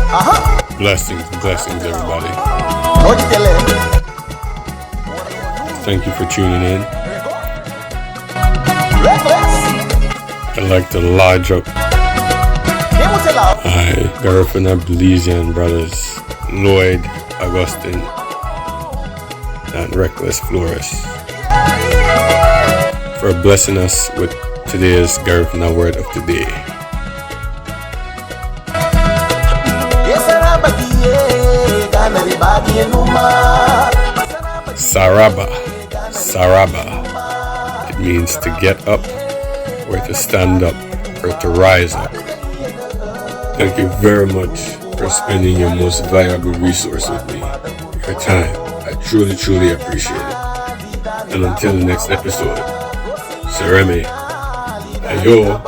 Blessings, blessings, everybody. Thank you for tuning in. I'd like to lodge up my Garifuna Belizean brothers, Lloyd, Augustine, and Reckless Flores, for blessing us with today's Garifuna word of the day. Saraba. Saraba. It means to get up, or to stand up, or to rise up. Thank you very much for spending your most valuable resource with me, your time. I truly, truly appreciate it. And until the next episode, Sereme, ayo.